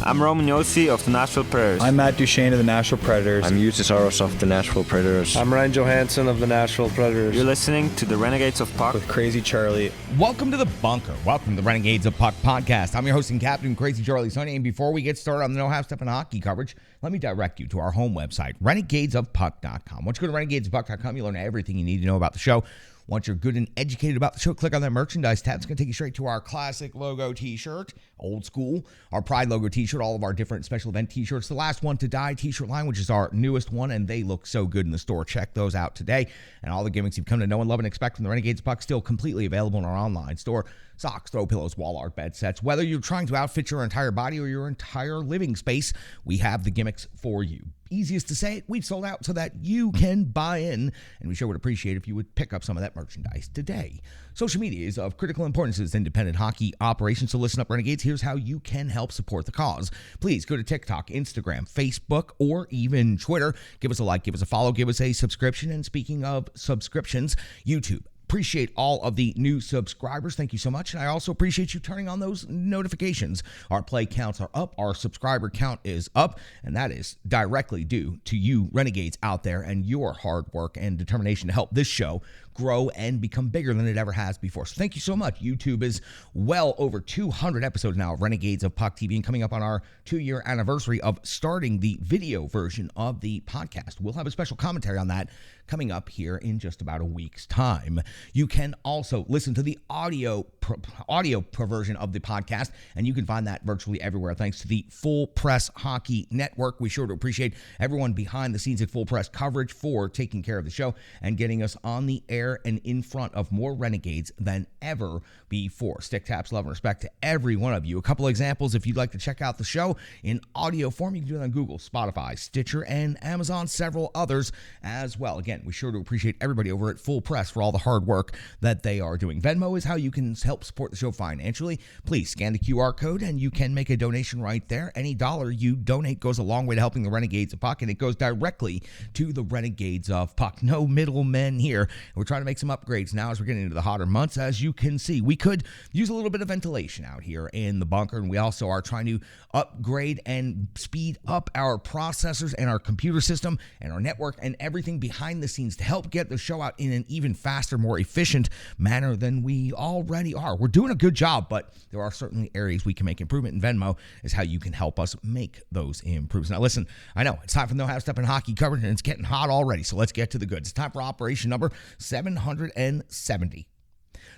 I'm Roman Yossi of the Nashville Predators. I'm Matt Duchesne of the Nashville Predators. I'm Justus Aros of the Nashville Predators. I'm Ryan Johansson of the Nashville Predators. You're listening to the Renegades of Puck with Crazy Charlie. Welcome to the bunker. Welcome to the Renegades of Puck podcast. I'm your host and captain, Crazy Charlie Saunier. And before we get started on the No Half Step in Hockey coverage, let me direct you to our home website, renegadesofpuck.com. Once you go to renegadesofpuck.com, you learn everything you need to know about the show. Once you're good and educated about the show, click on that merchandise tab. It's going to take you straight to our classic logo t-shirt, old school, our Pride logo t-shirt, all of our different special event t-shirts, the Last One to Die t-shirt line, which is our newest one, and they look so good in the store. Check those out today. And all the gimmicks you've come to know and love and expect from the Renegades Puck still completely available in our online store. Socks, throw pillows, wall art, bed sets. Whether you're trying to outfit your entire body or your entire living space, we have the gimmicks for you. Easiest to say it, we've sold out so that you can buy in, and we sure would appreciate if you would pick up some of that merchandise today. Social media is of critical importance as independent hockey operations, so listen up, Renegades. Here's how you can help support the cause. Please go to TikTok, Instagram, Facebook, or even Twitter. Give us a like, give us a follow, give us a subscription, and speaking of subscriptions, YouTube. Appreciate all of the new subscribers. Thank you so much. And I also appreciate you turning on those notifications. Our play counts are up. Our subscriber count is up. And that is directly due to you Renegades out there and your hard work and determination to help this show grow and become bigger than it ever has before. So thank you so much. YouTube is well over 200 episodes now of Renegades of Puck TV, and coming up on our 2-year anniversary of starting the video version of the podcast. We'll have a special commentary on that coming up here in just about a week's time. You can also listen to the audio version of the podcast, and you can find that virtually everywhere thanks to the Full Press Hockey Network. We sure do appreciate everyone behind the scenes at Full Press Coverage for taking care of the show and getting us on the air and in front of more Renegades than ever before. Stick taps, love, and respect to every one of you. A couple of examples, if you'd like to check out the show in audio form, you can do it on Google, Spotify, Stitcher, and Amazon, several others as well. Again, we sure do appreciate everybody over at Full Press for all the hard work that they are doing. Venmo is how you can help support the show financially. Please scan the QR code and you can make a donation right there. Any dollar you donate goes a long way to helping the Renegades of Puck, and it goes directly to the Renegades of Puck. No middlemen here. We're trying to make some upgrades now as we're getting into the hotter months. As you can see, we could use a little bit of ventilation out here in the bunker, and we also are trying to upgrade and speed up our processors and our computer system and our network and everything behind the scenes to help get the show out in an even faster, more efficient manner than we already are. We're doing a good job, but there are certainly areas we can make improvement, and Venmo is how you can help us make those improvements. Now listen, I know it's time for No Half Step in Hockey coverage, and it's getting hot already, so let's get to the goods. It's time for operation number 770.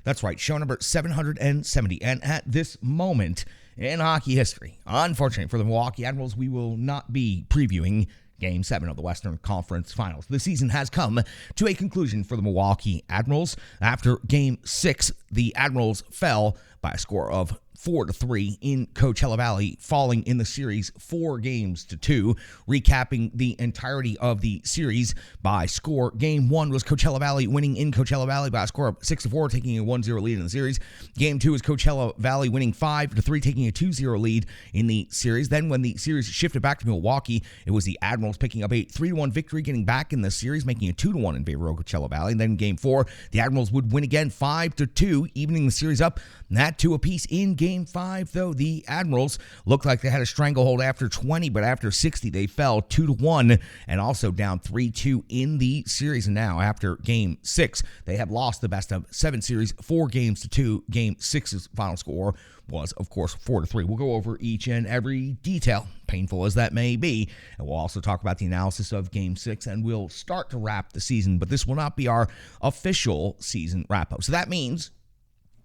That's right, show number 770. And at this moment in hockey history, unfortunately for the Milwaukee Admirals, we will not be previewing Game 7 of the Western Conference Finals. The season has come to a conclusion for the Milwaukee Admirals. After Game 6, the Admirals fell by a score of 4-3 in Coachella Valley, falling in the series 4-2, recapping the entirety of the series by score. Game 1 was Coachella Valley winning in Coachella Valley by a score of 6-4, taking a 1-0 lead in the series. Game 2 was Coachella Valley winning 5-3, taking a 2-0 lead in the series. Then when the series shifted back to Milwaukee, it was the Admirals picking up a 3-1 victory, getting back in the series, making it 2-1 in favor of Coachella Valley. And then Game 4, the Admirals would win again 5-2, evening the series up, that 2 apiece. In Game 5, though, the Admirals looked like they had a stranglehold after 20, but after 60, they fell 2-1 and also down 3-2 in the series. And now, after Game 6, they have lost the best of 7 series, 4-2. Game 6's final score was, of course, 4-3. We'll go over each and every detail, painful as that may be, and we'll also talk about the analysis of Game 6, and we'll start to wrap the season, but this will not be our official season wrap-up. So that means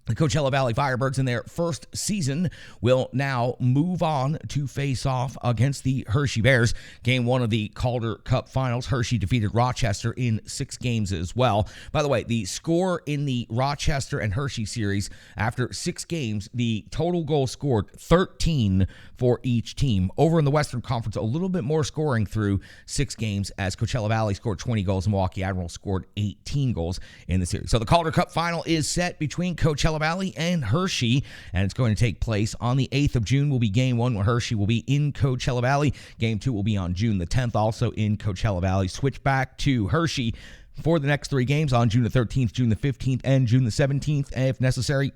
the Coachella Valley Firebirds in their first season will now move on to face off against the Hershey Bears. Game 1 of the Calder Cup Finals, Hershey defeated Rochester in 6 games as well. By the way, the score in the Rochester and Hershey series, after 6 games, the total goals scored 13 for each team. Over in the Western Conference, a little bit more scoring through 6 games, as Coachella Valley scored 20 goals and Milwaukee Admirals scored 18 goals in the series. So the Calder Cup Final is set between Coachella Valley and Hershey, and it's going to take place on the 8th of June will be Game 1, where Hershey will be in Coachella Valley. Game 2 will be on June the 10th, also in Coachella Valley. Switch back to Hershey for the next 3 games on June the 13th, June the 15th, and June the 17th, if necessary.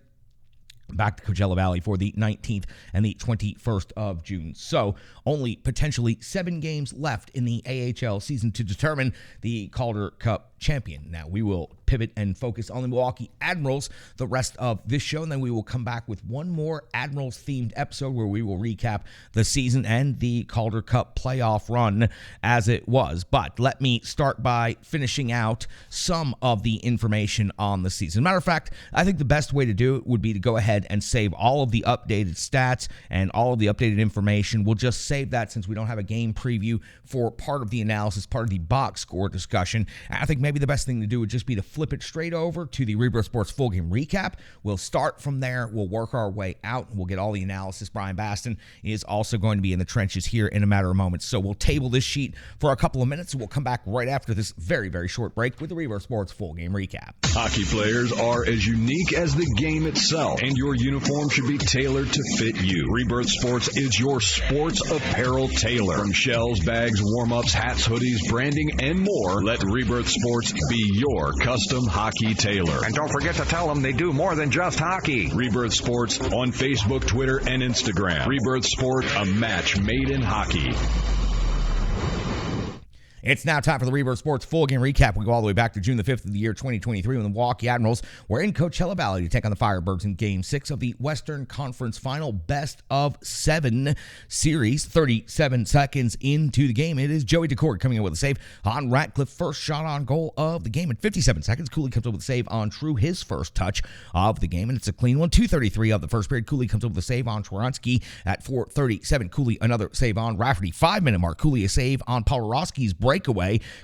back to Coachella Valley for the 19th and the 21st of June. So only potentially 7 games left in the AHL season to determine the Calder Cup champion. Now, we will pivot and focus on the Milwaukee Admirals the rest of this show, and then we will come back with one more Admirals-themed episode where we will recap the season and the Calder Cup playoff run as it was. But let me start by finishing out some of the information on the season. Matter of fact, I think the best way to do it would be to go ahead and save all of the updated stats and all of the updated information. We'll just save that since we don't have a game preview for part of the analysis, part of the box score discussion. I think maybe the best thing to do would just be to flip it straight over to the Rebirth Sports full game recap. We'll start from there. We'll work our way out. We'll get all the analysis. Brian Baston is also going to be in the trenches here in a matter of moments. So we'll table this sheet for a couple of minutes, and we'll come back right after this very, very short break with the Rebirth Sports full game recap. Hockey players are as unique as the game itself, and your uniform should be tailored to fit you. Rebirth Sports is your sports apparel tailor. From shells, bags, warm-ups, hats, hoodies, branding, and more, let Rebirth Sports be your custom hockey tailor. And don't forget to tell them they do more than just hockey. Rebirth Sports on Facebook, Twitter, and Instagram. Rebirth Sport, a match made in hockey. It's now time for the Rebirth Sports full game recap. We go all the way back to June the 5th of the year 2023 when the Milwaukee Admirals were in Coachella Valley to take on the Firebirds in Game 6 of the Western Conference Final Best of 7 series. 37 seconds into the game, it is Joey Decord coming in with a save on Ratcliffe. First shot on goal of the game. At 57 seconds, Cooley comes up with a save on True, his first touch of the game, and it's a clean one. 2:33 of the first period, Cooley comes up with a save on Schwaronsky. At 4:37, Cooley another save on Rafferty. 5-minute mark, Cooley a save on Polarowski's breakaway.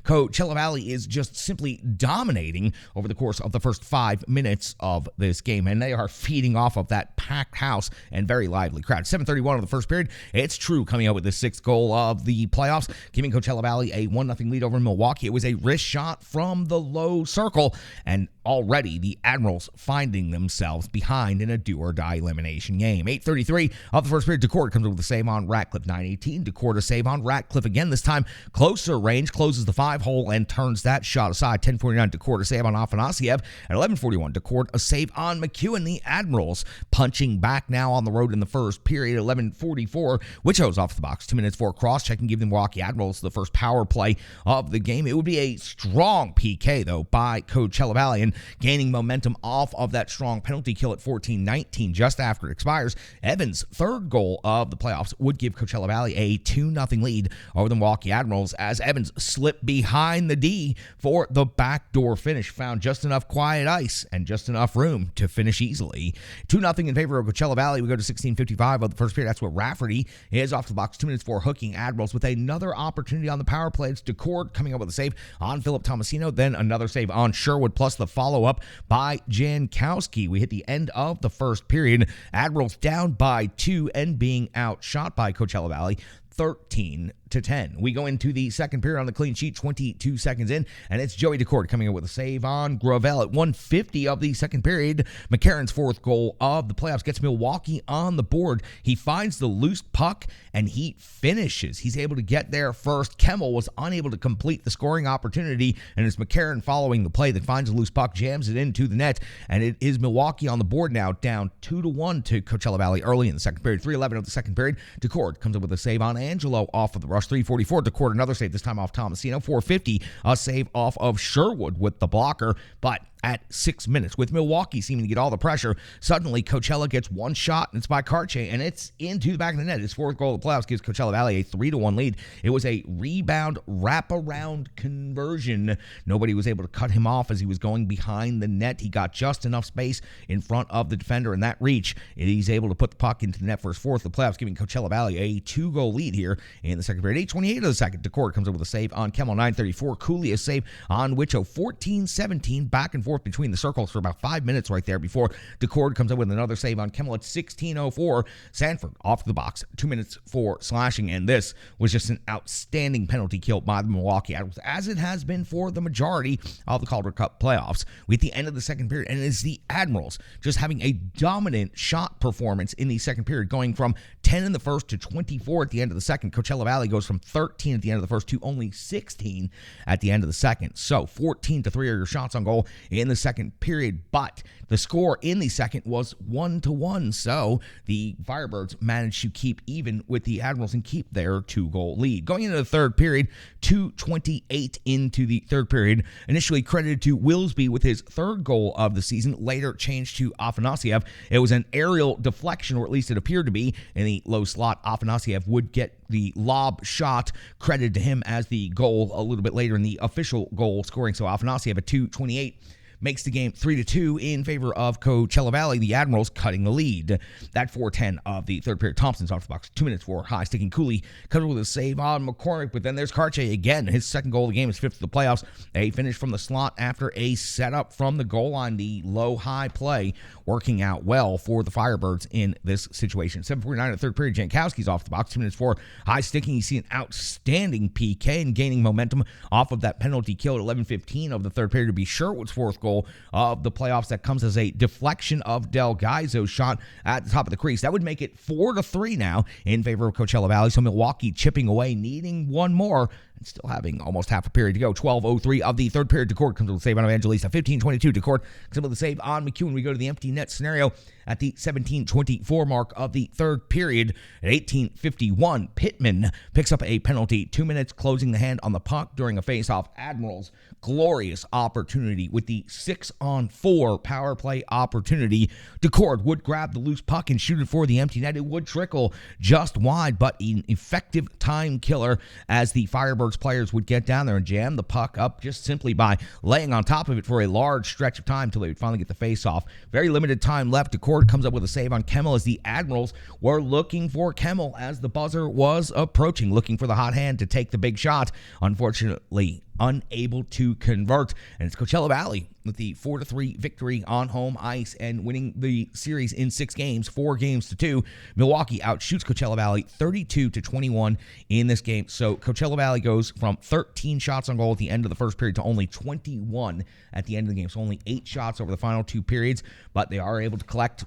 Coachella Valley is just simply dominating over the course of the first 5 minutes of this game, and they are feeding off of that packed house and very lively crowd. 7:31 of the first period, it's True coming out with the 6th goal of the playoffs, giving Coachella Valley a 1-0 lead over Milwaukee. It was a wrist shot from the low circle, and already the Admirals finding themselves behind in a do-or-die elimination game. 8:33 of the first period, Decord comes up with a save on Ratcliffe. 9:18, Decord a save on Ratcliffe again, this time closer range, closes the 5-hole and turns that shot aside. 10:49, Decord a save on Afanasiev. At 11:41, Decord a save on McEwen. The Admirals punching back now on the road in the first period. 11:44, Wichow's off the box. 2 minutes for cross-checking, give the Milwaukee Admirals the first power play of the game. It would be a strong PK, though, by Coachella Valley, and gaining momentum off of that strong penalty kill at 14:19 just after it expires. Evans' 3rd goal of the playoffs would give Coachella Valley a 2-0 lead over the Milwaukee Admirals as Evans slipped behind the D for the backdoor finish. Found just enough quiet ice and just enough room to finish easily. 2-0 in favor of Coachella Valley. We go to 16:55 of the first period. That's where Rafferty is off the box. 2 minutes for hooking Admirals with another opportunity on the power play. It's Decord coming up with a save on Philip Tomasino. Then another save on Sherwood, plus the follow-up by Jankowski. We hit the end of the first period. Admirals down by 2 and being outshot by Coachella Valley 13-10. We go into the second period on the clean sheet, 22 seconds in, and it's Joey Decord coming in with a save on Gravel. At 1:50 of the second period, McCarron's 4th goal of the playoffs gets Milwaukee on the board. He finds the loose puck, and he finishes. He's able to get there first. Kemmel was unable to complete the scoring opportunity, and it's McCarron following the play that finds the loose puck, jams it into the net, and it is Milwaukee on the board now, down 2-1 to Coachella Valley early in the second period. 3:11 of the second period, Decord comes up with a save on Angelo off of the rush. 3:44, Decord another save, this time off Tomasino. 4:50, a save off of Sherwood with the blocker, but at 6 minutes, with Milwaukee seeming to get all the pressure, suddenly Coachella gets one shot, and it's by Karche, and it's into the back of the net. His 4th goal of the playoffs gives Coachella Valley a 3-1 lead. It was a rebound wraparound conversion. Nobody was able to cut him off as he was going behind the net. He got just enough space in front of the defender, and that reach, he's able to put the puck into the net for his 4th of the playoffs, giving Coachella Valley a 2-goal lead here in the second period. 8:28 of the second, Decord comes up with a save on Kemmel. 9:34, Cooley a save on Wichow. 14-17, back and forth between the circles for about 5 minutes right there before Decord comes up with another save on Kemmel. At 16:04, Sanford off the box. 2 minutes for slashing, and this was just an outstanding penalty kill by the Milwaukee Admirals, as it has been for the majority of the Calder Cup playoffs. With the end of the second period, and it is the Admirals just having a dominant shot performance in the second period, going from 10 in the first to 24 at the end of the second. Coachella Valley goes from 13 at the end of the first to only 16 at the end of the second. So 14-3 are your shots on goal in in the second period, but the score in the second was 1-1. So the Firebirds managed to keep even with the Admirals and keep their 2-goal lead. Going into the third period, 2:28 into the third period, initially credited to Willsby with his third goal of the season, later changed to Afanasiev. It was an aerial deflection, or at least it appeared to be, in the low slot. Afanasiev would get the lob shot, credited to him as the goal a little bit later in the official goal scoring. So Afanasiev at 2:28 makes the game 3-2 in favor of Coachella Valley, the Admirals cutting the lead. That 4:10 of the third period, Thompson's off the box, 2 minutes for high-sticking Cooley, covered with a save on McCormick, but then there's Karche again. His second goal of the game, is 5th of the playoffs. A finish from the slot after a setup from the goal line. The low-high play working out well for the Firebirds in this situation. 7:49 of the third period, Jankowski's off the box, 2 minutes for high-sticking. You see an outstanding PK and gaining momentum off of that penalty kill at 11:15 of the third period to be Sherwood's 4th goal of the playoffs. That comes as a deflection of Del Gaizo's shot at the top of the crease. That would make it 4-3 now in favor of Coachella Valley. So Milwaukee chipping away, needing one more, and still having almost half a period to go. 12:03 of the third period. DeCord comes with a save on Evangelista. 15:22. DeCord comes with a save on McEwen. We go to the empty net scenario at the 17:24 mark of the third period. At 18:51, Pittman picks up a penalty. 2 minutes closing the hand on the puck during a faceoff. Admirals, glorious opportunity with the 6-on-4 power play opportunity. DeCord would grab the loose puck and shoot it for the empty net. It would trickle just wide, but an effective time killer as the Firebirds players would get down there and jam the puck up just simply by laying on top of it for a large stretch of time until they would finally get the face-off. Very limited time left. DeCord comes up with a save on Kemmel as the Admirals were looking for Kemmel as the buzzer was approaching, looking for the hot hand to take the big shot. Unfortunately, unable to convert. And it's Coachella Valley with the 4-3 victory on home ice and winning the series in 6 games, 4-2. Milwaukee outshoots Coachella Valley 32-21 in this game. So Coachella Valley goes from 13 shots on goal at the end of the first period to only 21 at the end of the game. So only 8 shots over the final 2 periods, but they are able to collect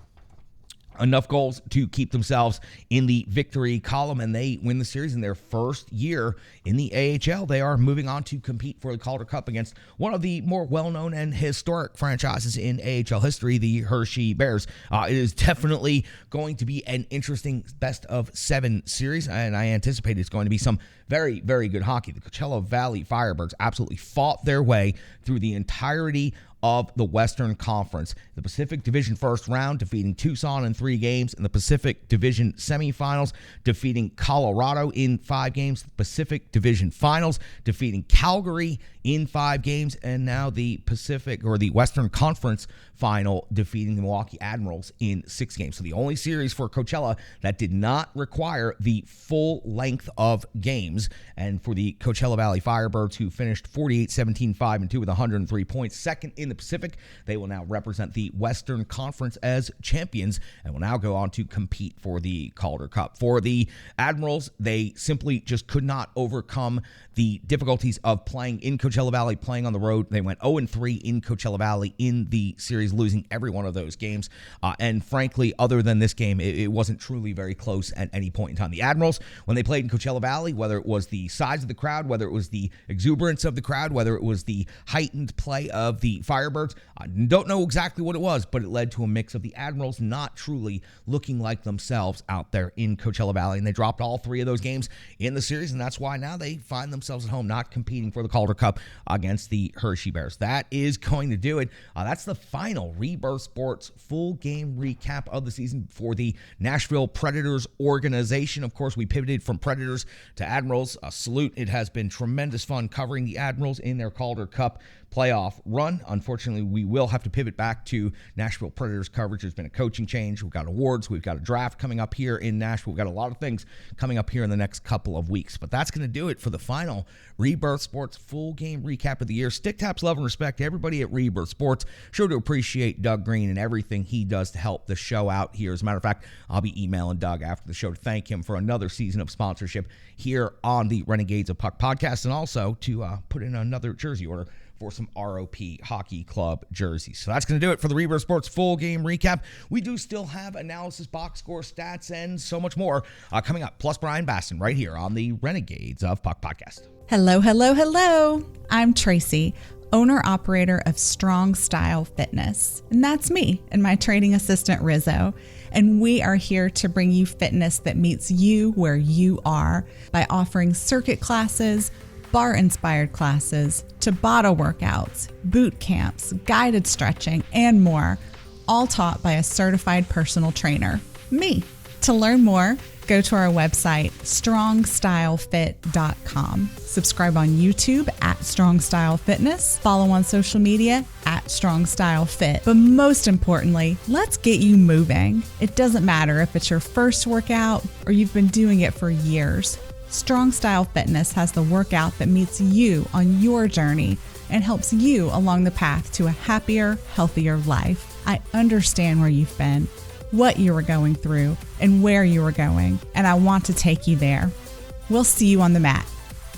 enough goals to keep themselves in the victory column, and they win the series in their first year in the AHL. They are moving on to compete for the Calder Cup against one of the more well-known and historic franchises in AHL history, the Hershey Bears. It is definitely going to be an interesting best-of-7 series, and I anticipate it's going to be some very, very good hockey. The Coachella Valley Firebirds absolutely fought their way through the entirety of the Western Conference. The Pacific Division first round, defeating Tucson in 3 games. In the Pacific Division semifinals, defeating Colorado in 5 games. The Pacific Division finals, defeating Calgary in 5 games. And now the Pacific, or the Western Conference final, defeating the Milwaukee Admirals in 6 games. So the only series for Coachella that did not require the full length of games. And for the Coachella Valley Firebirds, who finished 48-17-5-2 with 103 points, second in the Pacific, they will now represent the Western Conference as champions and will now go on to compete for the Calder Cup. For the Admirals, they simply just could not overcome the difficulties of playing in Coachella Valley, playing on the road. They went 0-3 in Coachella Valley in the series, losing every one of those games. And frankly, other than this game, it wasn't truly very close at any point in time. The Admirals, when they played in Coachella Valley, whether it was the size of the crowd, whether it was the exuberance of the crowd, whether it was the heightened play of the Firebirds, I don't know exactly what it was, but it led to a mix of the Admirals not truly looking like themselves out there in Coachella Valley. And they dropped all 3 of those games in the series, and that's why now they find themselves at home, not competing for the Calder Cup against the Hershey Bears. That is going to do it. That's the final Rebirth Sports full game recap of the season for the Nashville Predators organization. Of course, we pivoted from Predators to Admirals. A salute. It has been tremendous fun covering the Admirals in their Calder Cup playoff run. Unfortunately, we will have to pivot back to Nashville Predators coverage. There's been a coaching change. We've got awards. We've got a draft coming up here in Nashville. We've got a lot of things coming up here in the next couple of weeks. But that's going to do it for the final Rebirth Sports full game recap of the year. Stick taps, love, and respect to everybody at Rebirth Sports. Sure to appreciate Doug Green and everything he does to help the show out here. As a matter of fact, I'll be emailing Doug after the show to thank him for another season of sponsorship here on the Renegades of Puck podcast, and also to put in another jersey order for some ROP Hockey Club jerseys. So that's going to do it for the Rebirth Sports full game recap. We do still have analysis, box score, stats, and so much more coming up. Plus Brian Basson right here on the Renegades of Puck podcast. Hello, hello, hello. I'm Tracy. owner-operator of Strong Style Fitness. And that's me and my training assistant, Rizzo. And we are here to bring you fitness that meets you where you are by offering circuit classes, bar-inspired classes, Tabata workouts, boot camps, guided stretching, and more, all taught by a certified personal trainer, me. To learn more, go to our website, strongstylefit.com. Subscribe on YouTube at Strong Style Fitness. Follow on social media at Strong Style Fit. But most importantly, let's get you moving. It doesn't matter if it's your first workout or you've been doing it for years. Strong Style Fitness has the workout that meets you on your journey and helps you along the path to a happier, healthier life. I understand where you've been, what you were going through, and where you were going, and I want to take you there. We'll see you on the mat.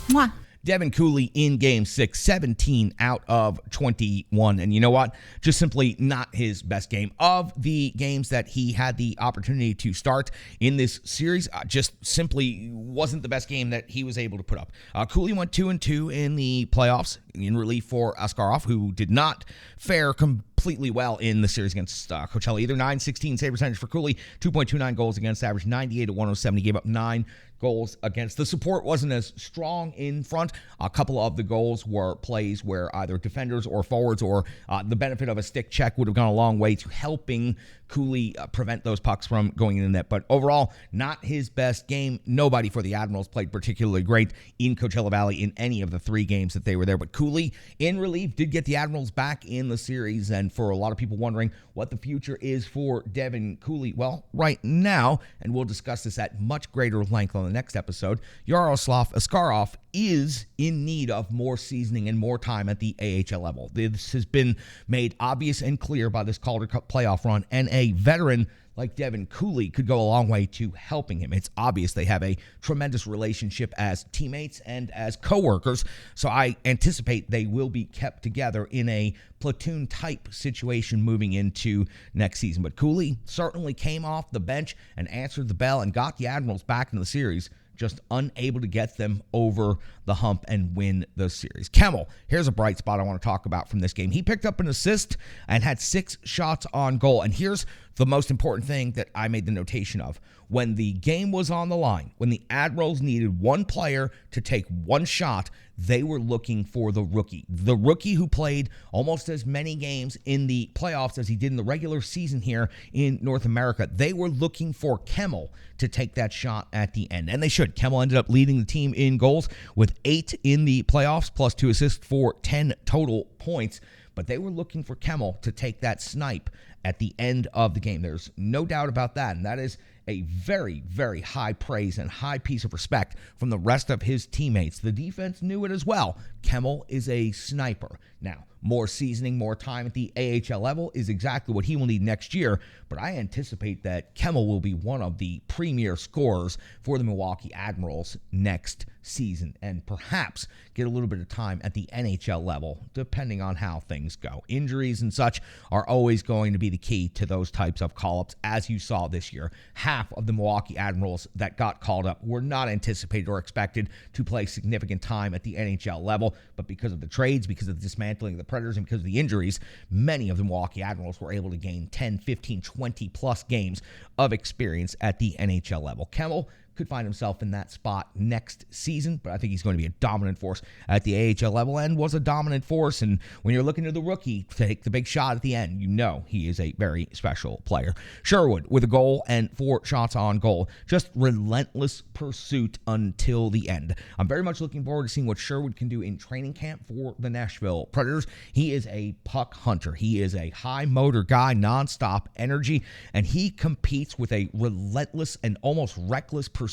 Mwah. Devin Cooley in Game 6, 17 out of 21. And you know what? Just simply not his best game. Of the games that he had the opportunity to start in this series, just simply wasn't the best game that he was able to put up. Cooley went 2-2 in the playoffs in relief for Askarov, who did not fare completely well in the series against Coachella either. 9-16 save percentage for Cooley, 2.29 goals against average, 98 at 107. He gave up 9 goals against. The support wasn't as strong in front. A couple of the goals were plays where either defenders or forwards or the benefit of a stick check would have gone a long way to helping Cooley prevent those pucks from going in the net. But overall, not his best game. Nobody for the Admirals played particularly great in Coachella Valley in any of the 3 games that they were there. But Cooley, in relief, did get the Admirals back in the series. And for a lot of people wondering what the future is for Devin Cooley, well, right now, and we'll discuss this at much greater length on the next episode, Yaroslav Askarov is in need of more seasoning and more time at the AHL level. This has been made obvious and clear by this Calder Cup playoff run, and a veteran like Devin Cooley could go a long way to helping him. It's obvious they have a tremendous relationship as teammates and as coworkers, so I anticipate they will be kept together in a platoon-type situation moving into next season. But Cooley certainly came off the bench and answered the bell and got the Admirals back into the series, just unable to get them over the hump and win the series. Kemmel, here's a bright spot I want to talk about from this game. He picked up an assist and had 6 shots on goal. And here's the most important thing that I made the notation of. When the game was on the line, when the Admirals needed one player to take 1 shot, they were looking for the rookie who played almost as many games in the playoffs as he did in the regular season here in North America. They were looking for Kemmel to take that shot at the end, and they should. Kemmel ended up leading the team in goals with 8 in the playoffs, plus 2 assists for 10 total points. But they were looking for Kemmel to take that snipe at the end of the game. There's no doubt about that, and that is a very, very high praise and high piece of respect from the rest of his teammates. The defense knew it as well. Kemmel is a sniper. Now, more seasoning, more time at the AHL level is exactly what he will need next year, but I anticipate that Kemmel will be one of the premier scorers for the Milwaukee Admirals next season, and perhaps get a little bit of time at the NHL level, depending on how things go. Injuries and such are always going to be the key to those types of call-ups, as you saw this year. Half of the Milwaukee Admirals that got called up were not anticipated or expected to play significant time at the NHL level, but because of the trades, because of the dismantling of the Predators, and because of the injuries, many of the Milwaukee Admirals were able to gain 10, 15, 20-plus games of experience at the NHL level. Kemmel could find himself in that spot next season, but I think he's going to be a dominant force at the AHL level, and was a dominant force. And when you're looking to the rookie to take the big shot at the end, you know he is a very special player. Sherwood with a goal and 4 shots on goal. Just relentless pursuit until the end. I'm very much looking forward to seeing what Sherwood can do in training camp for the Nashville Predators. He is a puck hunter. He is a high motor guy, nonstop energy, and he competes with a relentless and almost reckless pursuit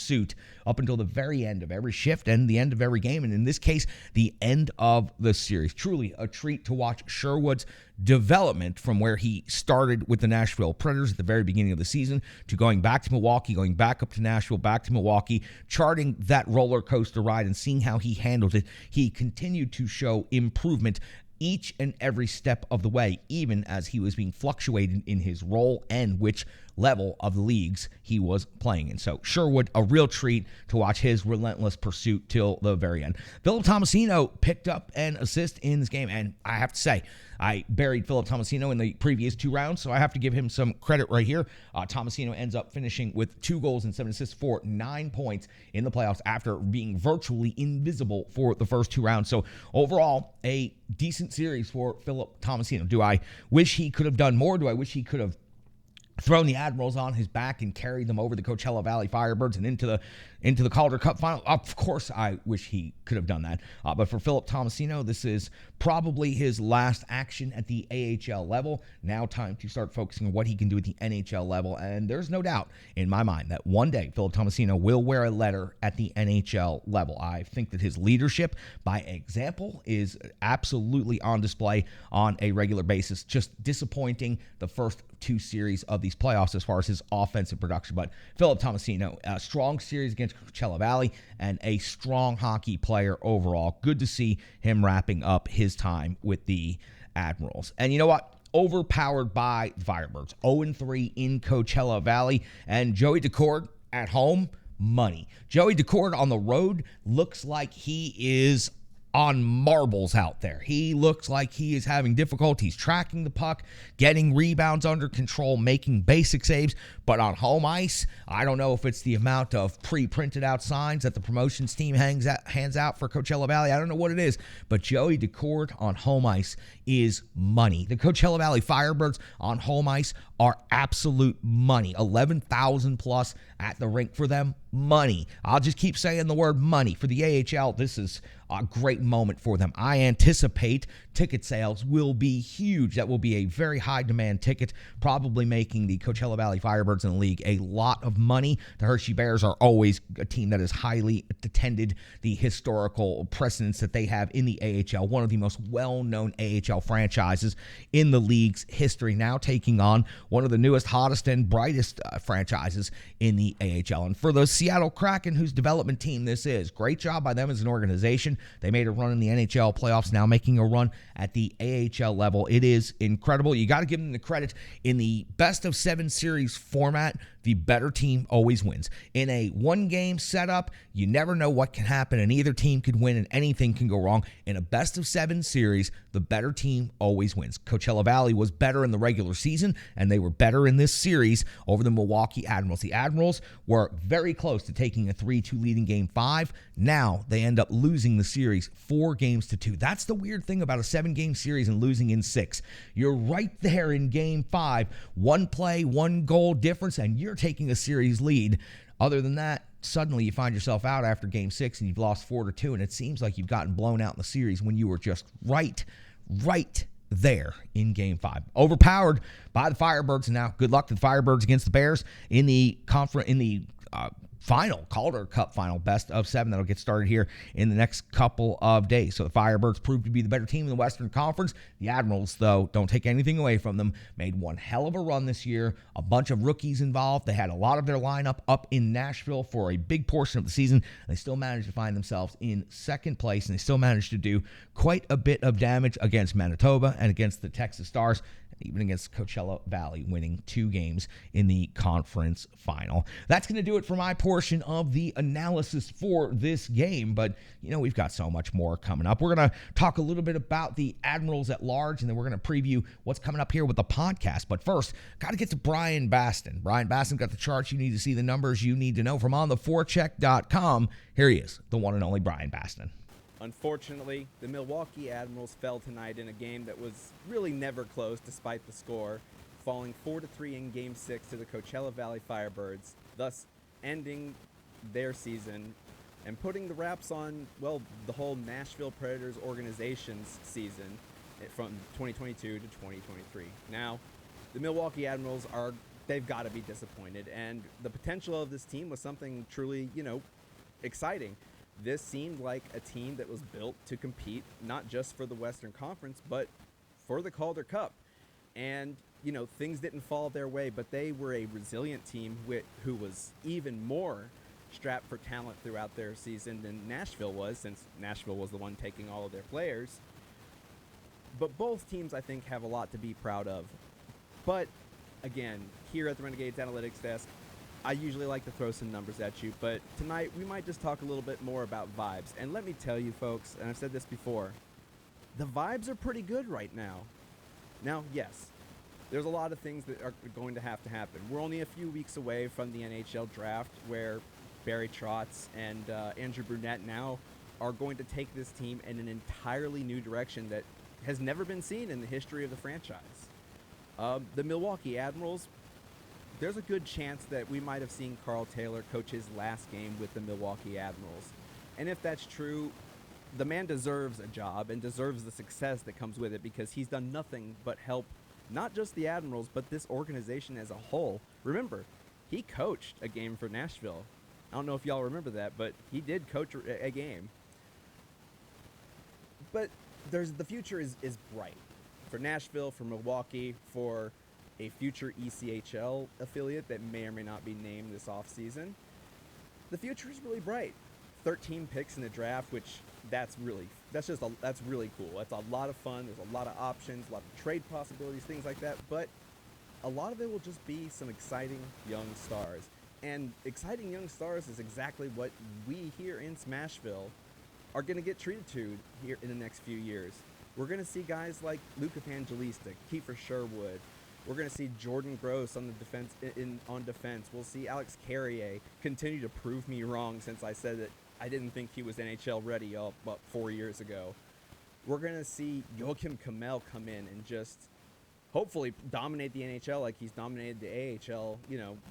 up until the very end of every shift and the end of every game, and in this case, the end of the series. Truly a treat to watch Sherwood's development from where he started with the Nashville Predators at the very beginning of the season to going back to Milwaukee, going back up to Nashville, back to Milwaukee, charting that roller coaster ride and seeing how he handled it. He continued to show improvement each and every step of the way, even as he was being fluctuated in his role and which level of the leagues he was playing in. So Sherwood, a real treat to watch his relentless pursuit till the very end. Philip Tomasino picked up an assist in this game, and I have to say, I buried Philip Tomasino in the previous 2 rounds, so I have to give him some credit right here. Tomasino ends up finishing with 2 goals and 7 assists for 9 points in the playoffs after being virtually invisible for the first 2 rounds. So overall, a decent series for Philip Tomasino. Do I wish he could have done more? Do I wish he could have thrown the Admirals on his back and carried them over the Coachella Valley Firebirds and into the Calder Cup final? Of course, I wish he could have done that. But for Philip Tomasino, this is probably his last action at the AHL level. Now time to start focusing on what he can do at the NHL level. And there's no doubt in my mind that one day Philip Tomasino will wear a letter at the NHL level. I think that his leadership by example is absolutely on display on a regular basis. Just disappointing the first 2 series of these playoffs as far as his offensive production. But Philip Tomasino, a strong series against Coachella Valley and a strong hockey player overall. Good to see him wrapping up his time with the Admirals. And you know what? Overpowered by the Firebirds. 0-3 in Coachella Valley. And Joey Decord at home, money. Joey Decord on the road looks like he is on marbles out there. He looks like he is having difficulties tracking the puck, getting rebounds under control, making basic saves. But on home ice, I don't know if it's the amount of pre-printed out signs that the promotions team hands out for Coachella Valley. I don't know what it is, but Joey Decord on home ice is money. The Coachella Valley Firebirds on home ice are absolute money. 11,000 plus at the rink for them. Money. I'll just keep saying the word money. For the AHL, this is a great moment for them. I anticipate ticket sales will be huge. That will be a very high demand ticket, probably making the Coachella Valley Firebirds in the league a lot of money. The Hershey Bears are always a team that is highly attended. The historical precedence that they have in the AHL, one of the most well-known AHL franchises in the league's history, now taking on one of the newest, hottest, and brightest franchises in the AHL. And for the Seattle Kraken, whose development team this is, great job by them as an organization. They made a run in the NHL playoffs, now making a run at the AHL level. It is incredible. You got to give them the credit. In the best-of-7 series format, the better team always wins. In a one-game setup, you never know what can happen, and either team could win and anything can go wrong. In a best-of-7 series, the better team always wins. Coachella Valley was better in the regular season, and they were better in this series over the Milwaukee Admirals. The Admirals were very close to taking a 3-2 lead in Game 5. Now they end up losing the series 4-2. That's the weird thing about a 7-game series and losing in 6. You're right there in Game 5, 1 play, 1 goal difference, and you're taking a series lead. Other than that, suddenly you find yourself out after Game 6 and you've lost 4-2, and it seems like you've gotten blown out in the series when you were just right there in Game 5. Overpowered by the Firebirds. Now, good luck to the Firebirds against the Bears in the final, Calder Cup final, best of 7 that'll get started here in the next couple of days. So the Firebirds proved to be the better team in the Western Conference. The Admirals, though, don't take anything away from them, made one hell of a run this year. A bunch of rookies involved. They had a lot of their lineup up in Nashville for a big portion of the season. They still managed to find themselves in second place, and they still managed to do quite a bit of damage against Manitoba and against the Texas Stars, even against Coachella Valley, winning 2 games in the conference final. That's going to do it for my portion of the analysis for this game, but, we've got so much more coming up. We're going to talk a little bit about the Admirals at large, and then we're going to preview what's coming up here with the podcast. But first, got to get to Brian Baston. Brian Baston got the charts you need to see, the numbers you need to know from ontheforecheck.com. Here he is, the one and only Brian Baston. Unfortunately, the Milwaukee Admirals fell tonight in a game that was really never close despite the score, falling 4-3 in Game 6 to the Coachella Valley Firebirds, thus ending their season and putting the wraps on, the whole Nashville Predators organization's season from 2022 to 2023. Now, the Milwaukee Admirals they've got to be disappointed, and the potential of this team was something truly, exciting. This seemed like a team that was built to compete not just for the Western Conference, but for the Calder Cup. And, things didn't fall their way, but they were a resilient team who was even more strapped for talent throughout their season than Nashville was, since Nashville was the one taking all of their players. But both teams, I think, have a lot to be proud of. But, again, here at the Renegades Analytics Desk, I usually like to throw some numbers at you, but tonight we might just talk a little bit more about vibes. And let me tell you, folks, and I've said this before, the vibes are pretty good right now. Now, yes, there's a lot of things that are going to happen. We're only a few weeks away from the NHL draft, where Barry Trotz and Andrew Brunette now are going to take this team in an entirely new direction that has never been seen in the history of the franchise. The Milwaukee Admirals, there's a good chance that we might have seen Carl Taylor coach his last game with the Milwaukee Admirals. And if that's true, the man deserves a job and deserves the success that comes with it, because he's done nothing but help not just the Admirals, but this organization as a whole. Remember, he coached a game for Nashville. I don't know if y'all remember that, but he did coach a game. But the future is bright for Nashville, for Milwaukee, for a future ECHL affiliate that may or may not be named this offseason. The future is really bright. 13 picks in the draft, which that's really cool. That's a lot of fun. There's a lot of options, a lot of trade possibilities, things like that. But a lot of it will just be some exciting young stars. And exciting young stars is exactly what we here in Smashville are going to get treated to here in the next few years. We're going to see guys like Luke Evangelista, Kiefer Sherwood. We're going to see Jordan Gross on the defense. On defense, we'll see Alex Carrier continue to prove me wrong, since I said that I didn't think he was NHL ready about 4 years ago. We're going to see Joachim Kamel come in and just hopefully dominate the NHL like he's dominated the AHL,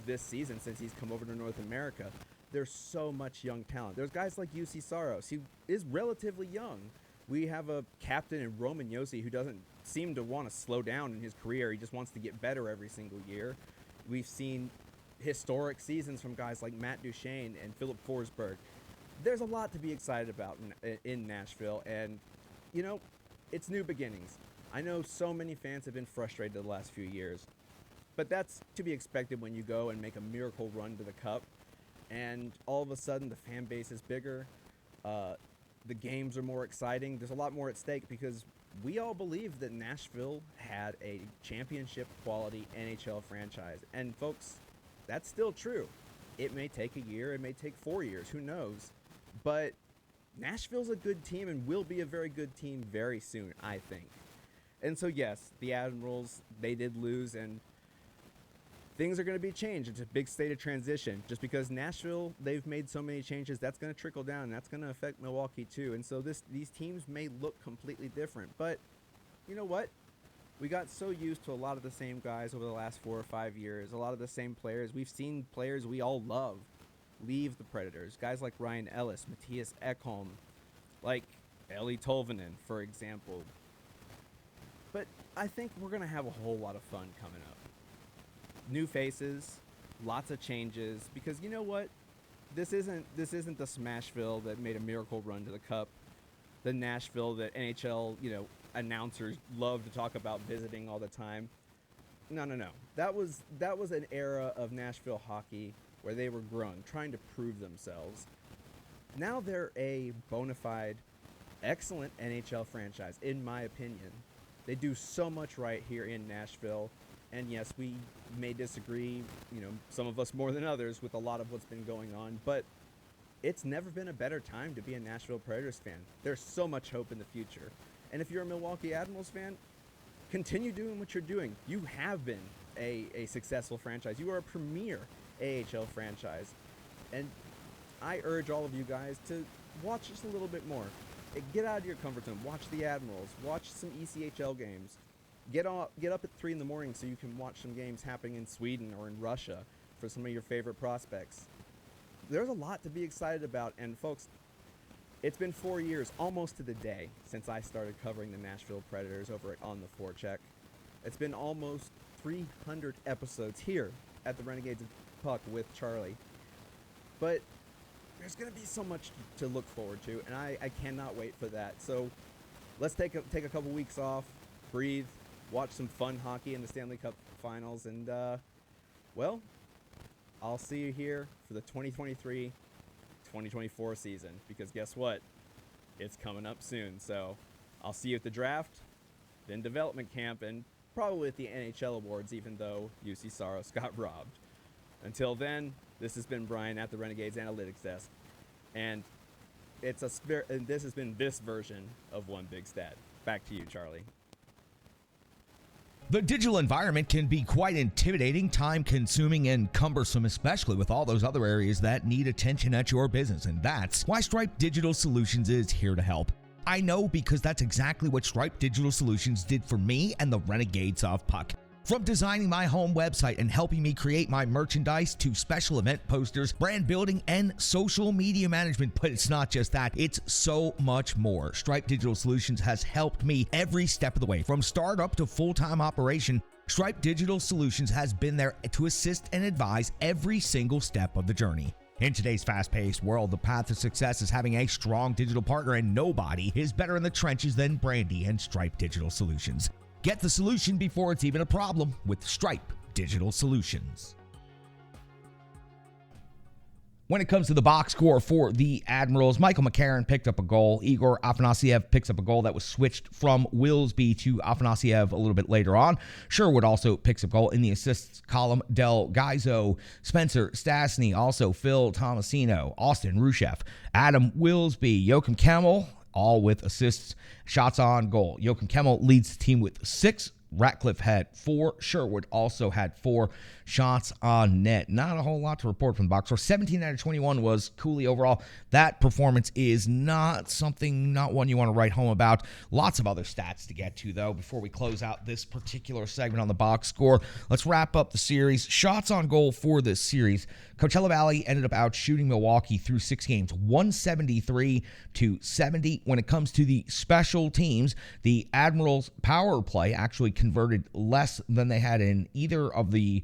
this season since he's come over to North America. There's so much young talent. There's guys like UC Saros. He is relatively young. We have a captain in Roman Josi who doesn't seem to want to slow down in his career. He just wants to get better every single year. We've seen historic seasons from guys like Matt Duchene and Philip Forsberg. There's a lot to be excited about in Nashville, and, it's new beginnings. I know so many fans have been frustrated the last few years, but that's to be expected when you go and make a miracle run to the Cup, and all of a sudden the fan base is bigger, the games are more exciting, there's a lot more at stake, because we all believe that Nashville had a championship quality NHL franchise. And folks, that's still true. It may take a year, it may take 4 years, who knows? But Nashville's a good team and will be a very good team very soon, I think. And so yes, the Admirals, they did lose, and things are going to be changed. It's a big state of transition. Just because Nashville, they've made so many changes, that's going to trickle down, and that's going to affect Milwaukee too. And so these teams may look completely different. But you know what? We got so used to a lot of the same guys over the last 4 or 5 years, a lot of the same players. We've seen players we all love leave the Predators. Guys like Ryan Ellis, Matthias Ekholm, like Eli Tolvanen, for example. But I think we're going to have a whole lot of fun coming up. New faces, lots of changes, because you know what? This isn't the Smashville that made a miracle run to the Cup, the Nashville that NHL, announcers love to talk about visiting all the time. No. That was an era of Nashville hockey where they were growing, trying to prove themselves. Now they're a bona fide, excellent NHL franchise, in my opinion. They do so much right here in Nashville. And yes, we may disagree, some of us more than others, with a lot of what's been going on, but it's never been a better time to be a Nashville Predators fan. There's so much hope in the future. And if you're a Milwaukee Admirals fan, continue doing what you're doing. You have been a successful franchise. You are a premier AHL franchise. And I urge all of you guys to watch just a little bit more. Get out of your comfort zone. Watch the Admirals. Watch some ECHL games. Get up at 3 in the morning so you can watch some games happening in Sweden or in Russia for some of your favorite prospects. There's a lot to be excited about, and folks, it's been 4 years, almost to the day, since I started covering the Nashville Predators over On the Forecheck. It's been almost 300 episodes here at the Renegades of Puck with Charlie. But there's going to be so much to look forward to, and I cannot wait for that. So let's take a couple weeks off, breathe, watch some fun hockey in the Stanley Cup Finals, and, I'll see you here for the 2023-2024 season, because guess what? It's coming up soon. So I'll see you at the draft. then development camp, and probably at the NHL awards, even though UC Saros got robbed. Until then, this has been Brian at the Renegades Analytics Desk, and this has been this version of One Big Stat. Back to you, Charlie. The digital environment can be quite intimidating, time-consuming, and cumbersome, especially with all those other areas that need attention at your business, and that's why Stripe Digital Solutions is here to help. I know, because that's exactly what Stripe Digital Solutions did for me and the Renegades of Puck. From designing my home website and helping me create my merchandise to special event posters, brand building, and social media management. But it's not just that, it's so much more. Stripe Digital Solutions has helped me every step of the way. From startup to full-time operation, Stripe Digital Solutions has been there to assist and advise every single step of the journey. In today's fast-paced world, the path to success is having a strong digital partner, and nobody is better in the trenches than Brandy and Stripe Digital Solutions. Get the solution before it's even a problem with Stripe Digital Solutions. When it comes to the box score for the Admirals, Michael McCarron picked up a goal. Igor Afanasiev picks up a goal that was switched from Willsby to Afanasiev a little bit later on. Sherwood also picks up a goal in the assists column. Del Gaizo, Spencer Stastny, also Phil Tomasino, Austin Rushev, Adam Willsby, Joachim Kemmel, all with assists, shots on goal. Joachim Kemmel leads the team with 6. Ratcliffe had 4. Sherwood also had 4 shots on net. Not a whole lot to report from the box score. 17 out of 21 was Cooley overall. That performance is not one you want to write home about. Lots of other stats to get to, though, before we close out this particular segment on the box score. Let's wrap up the series. Shots on goal for this series. Coachella Valley ended up out shooting Milwaukee through 6 games, 173-70. When it comes to the special teams, the Admirals' power play actually converted less than they had in either of the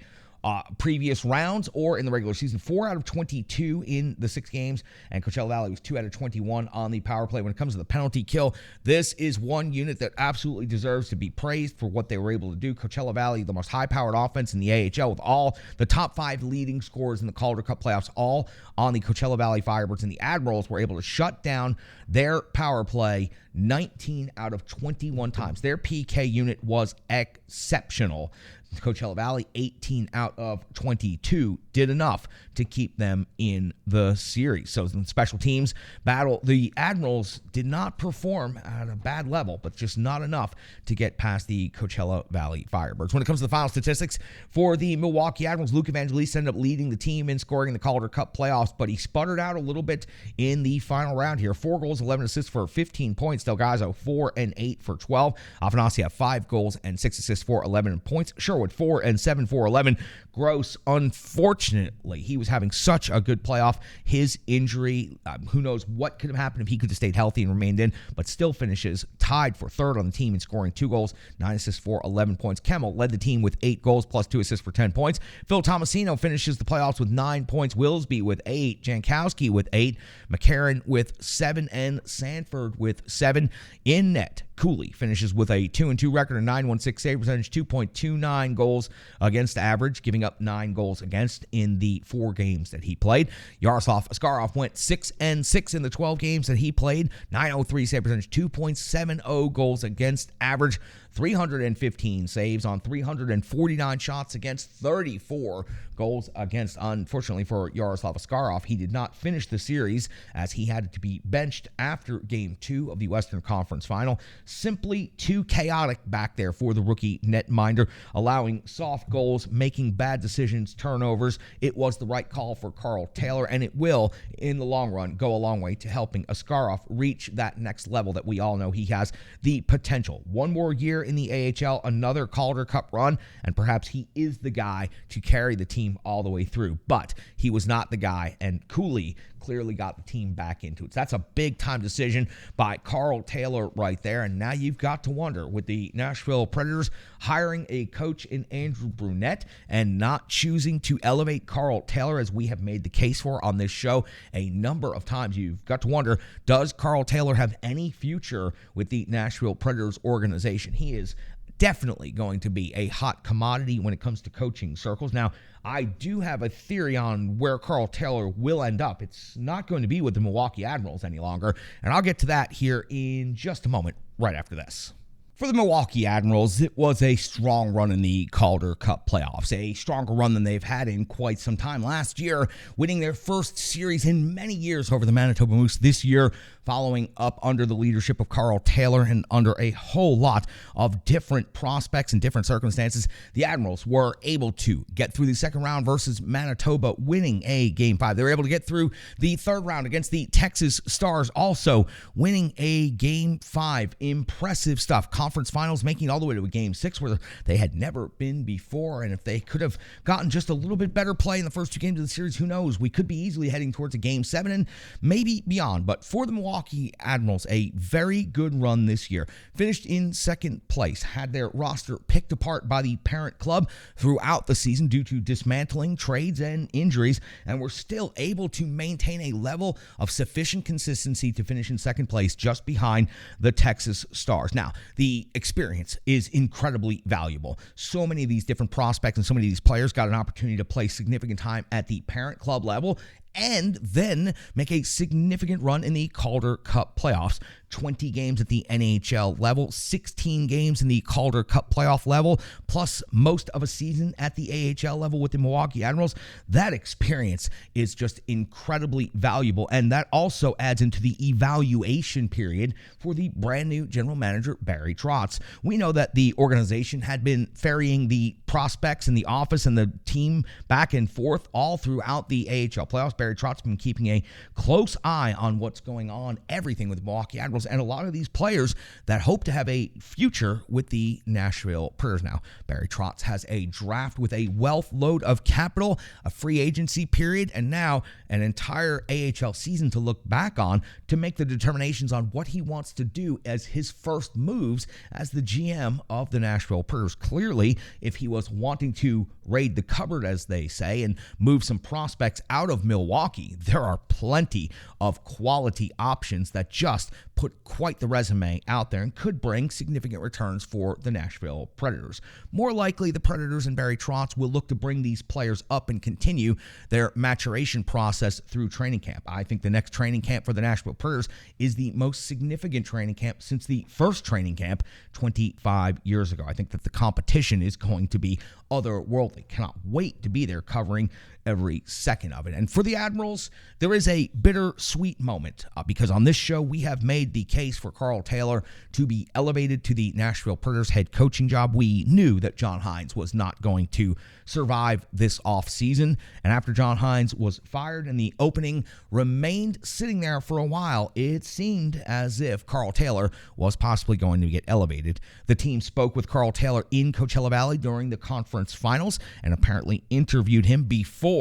previous rounds or in the regular season. 4 out of 22 in the 6 games, and Coachella Valley was 2 out of 21 on the power play. When it comes to the penalty kill, this is one unit that absolutely deserves to be praised for what they were able to do. Coachella Valley, the most high-powered offense in the AHL, with all the top 5 leading scorers in the Calder Cup playoffs, all on the Coachella Valley Firebirds, and the Admirals were able to shut down their power play 19 out of 21 times. Their PK unit was exceptional. Coachella Valley, 18 out of 22, did enough to keep them in the series. So in special teams battle, the Admirals did not perform at a bad level, but just not enough to get past the Coachella Valley Firebirds. When it comes to the final statistics for the Milwaukee Admirals, Luke Evangelista ended up leading the team in scoring in the Calder Cup playoffs, but he sputtered out a little bit in the final round here. 4 goals, 11 assists for 15 points. Del Gaizo, 4 and 8 for 12. Afanasiev, 5 goals and 6 assists for 11 points. Sherwood, 4 and 7 for 11. Gross, unfortunately, he was having such a good playoff. His injury, who knows what could have happened if he could have stayed healthy and remained in, but still finishes tied for 3rd on the team in scoring 2 goals, 9 assists for 11 points. Kemmel led the team with 8 goals plus 2 assists for 10 points. Phil Tomasino finishes the playoffs with 9 points. Willsby with 8. Jankowski with 8. McCarron with 7. And Sanford with 7 in net. Cooley finishes with a 2-2 record, a 9.16 save percentage, 2.29 goals against average, giving up 9 goals against in the 4 games that he played. Yaroslav Askarov went 6-6 in the 12 games that he played, 9.03 save percentage, 2.70 goals against average, 315 saves on 349 shots against, 34 goals against. Unfortunately for Yaroslav Askarov, he did not finish the series as he had to be benched after Game 2 of the Western Conference Final. Simply too chaotic back there for the rookie netminder, allowing soft goals, making bad decisions, turnovers. It was the right call for Carl Taylor, and it will, in the long run, go a long way to helping Askarov reach that next level that we all know he has the potential. One more year in the AHL, another Calder Cup run, and perhaps he is the guy to carry the team all the way through. But he was not the guy, and Cooley clearly got the team back into it. So that's a big-time decision by Carl Taylor right there. And now you've got to wonder, with the Nashville Predators hiring a coach in Andrew Brunette and not choosing to elevate Carl Taylor, as we have made the case for on this show a number of times, you've got to wonder, does Carl Taylor have any future with the Nashville Predators organization? He is definitely going to be a hot commodity when it comes to coaching circles. Now, I do have a theory on where Carl Taylor will end up. It's not going to be with the Milwaukee Admirals any longer, and I'll get to that here in just a moment, right after this. For the Milwaukee Admirals, it was a strong run in the Calder Cup playoffs, a stronger run than they've had in quite some time. Last year, winning their first series in many years over the Manitoba Moose. This year, following up under the leadership of Carl Taylor and under a whole lot of different prospects and different circumstances, the Admirals were able to get through the second round versus Manitoba, winning a Game 5. They were able to get through the third round against the Texas Stars, also winning a Game 5. Impressive stuff. Conference finals, making it all the way to a Game 6 where they had never been before. And if they could have gotten just a little bit better play in the first two games of the series, who knows? We could be easily heading towards a Game 7 and maybe beyond. But for the Milwaukee Admirals, a very good run this year. Finished in second place, had their roster picked apart by the parent club throughout the season due to dismantling, trades, and injuries, and were still able to maintain a level of sufficient consistency to finish in second place just behind the Texas Stars. Now, the experience is incredibly valuable. So many of these different prospects and so many of these players got an opportunity to play significant time at the parent club level and then make a significant run in the Calder Cup playoffs. 20 games at the NHL level, 16 games in the Calder Cup playoff level, plus most of a season at the AHL level with the Milwaukee Admirals. That experience is just incredibly valuable, and that also adds into the evaluation period for the brand new general manager, Barry Trotz. We know that the organization had been ferrying the prospects in the office and the team back and forth all throughout the AHL playoffs. Barry Trotz has been keeping a close eye on what's going on, everything with the Milwaukee Admirals, and a lot of these players that hope to have a future with the Nashville Predators. Now, Barry Trotz has a draft with a wealth load of capital, a free agency period, and now an entire AHL season to look back on to make the determinations on what he wants to do as his first moves as the GM of the Nashville Predators. Clearly, if he was wanting to raid the cupboard, as they say, and move some prospects out of Milwaukee, there are plenty of quality options that just put quite the resume out there and could bring significant returns for the Nashville Predators. More likely, the Predators and Barry Trotz will look to bring these players up and continue their maturation process through training camp. I think the next training camp for the Nashville Predators is the most significant training camp since the first training camp 25 years ago. I think that the competition is going to be otherworldly. Cannot wait to be there covering every second of it. And for the Admirals, there is a bittersweet moment because on this show, we have made the case for Carl Taylor to be elevated to the Nashville Predators head coaching job. We knew that John Hines was not going to survive this offseason. And after John Hines was fired and the opening remained sitting there for a while, it seemed as if Carl Taylor was possibly going to get elevated. The team spoke with Carl Taylor in Coachella Valley during the conference finals and apparently interviewed him before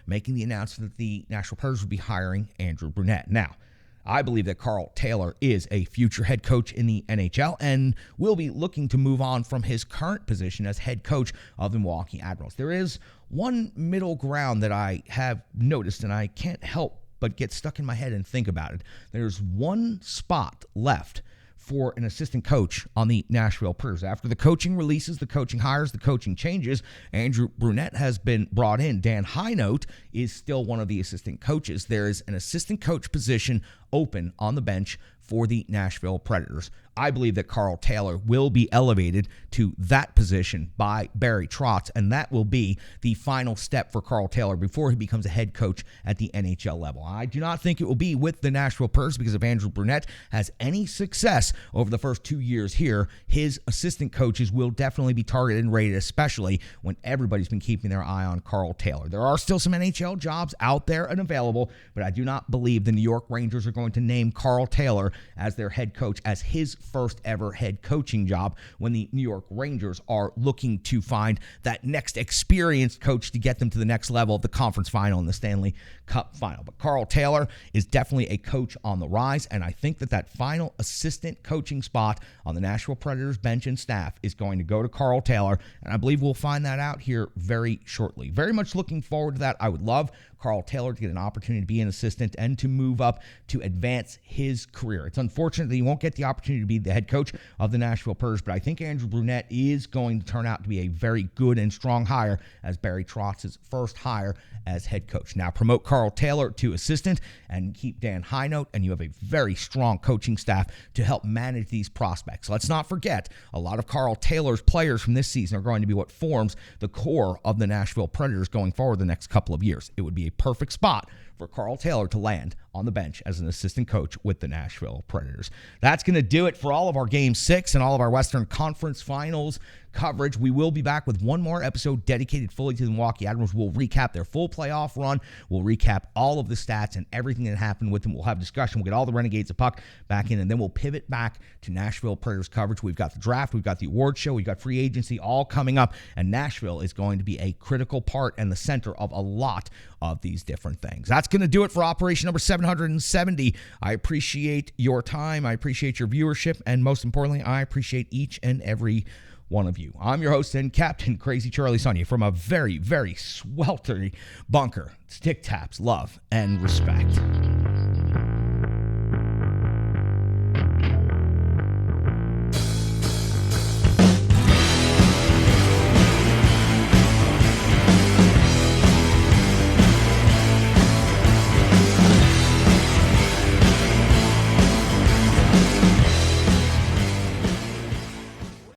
making the announcement that the Nashville Predators would be hiring Andrew Brunette. Now, I believe that Carl Taylor is a future head coach in the NHL and will be looking to move on from his current position as head coach of the Milwaukee Admirals. There is one middle ground that I have noticed, and I can't help but get stuck in my head and think about it. There's one spot left for an assistant coach on the Nashville Predators. After the coaching releases, the coaching hires, the coaching changes, Andrew Brunette has been brought in. Dan Highnote is still one of the assistant coaches. There is an assistant coach position open on the bench for the Nashville Predators. I believe that Carl Taylor will be elevated to that position by Barry Trotz, and that will be the final step for Carl Taylor before he becomes a head coach at the NHL level. I do not think it will be with the Nashville Predators because if Andrew Brunette has any success over the first 2 years here, his assistant coaches will definitely be targeted and rated, especially when everybody's been keeping their eye on Carl Taylor. There are still some NHL jobs out there and available, but I do not believe the New York Rangers are going to name Carl Taylor as their head coach as his first ever head coaching job when the New York Rangers are looking to find that next experienced coach to get them to the next level of the conference final and the Stanley Cup final. But Carl Taylor is definitely a coach on the rise, and I think that that final assistant coaching spot on the Nashville Predators bench and staff is going to go to Carl Taylor, and I believe we'll find that out here very shortly. Very much looking forward to that. I would love Carl Taylor to get an opportunity to be an assistant and to move up to advance his career. year. It's unfortunate that he won't get the opportunity to be the head coach of the Nashville Predators, but I think Andrew Brunette is going to turn out to be a very good and strong hire as Barry Trotz's first hire as head coach. Now promote Carl Taylor to assistant and keep Dan Highnote, and you have a very strong coaching staff to help manage these prospects. Let's not forget, a lot of Carl Taylor's players from this season are going to be what forms the core of the Nashville Predators going forward the next couple of years. It would be a perfect spot for Carl Taylor to land on the bench as an assistant coach with the Nashville Predators. That's going to do it for all of our Game 6 and all of our Western Conference Finals coverage. We will be back with one more episode dedicated fully to the Milwaukee Admirals. We'll recap their full playoff run. We'll recap all of the stats and everything that happened with them. We'll have discussion. We'll get all the Renegades of Puck back in, and then we'll pivot back to Nashville Predators coverage. We've got the draft. We've got the award show. We've got free agency all coming up, and Nashville is going to be a critical part and the center of a lot of these different things. That's going to do it for operation number 770. I appreciate your time. I appreciate your viewership, and most importantly, I appreciate each and every one of you. I'm your host and Captain Crazy Charlie Saunier from a very, very sweltering bunker. Stick taps, love, and respect.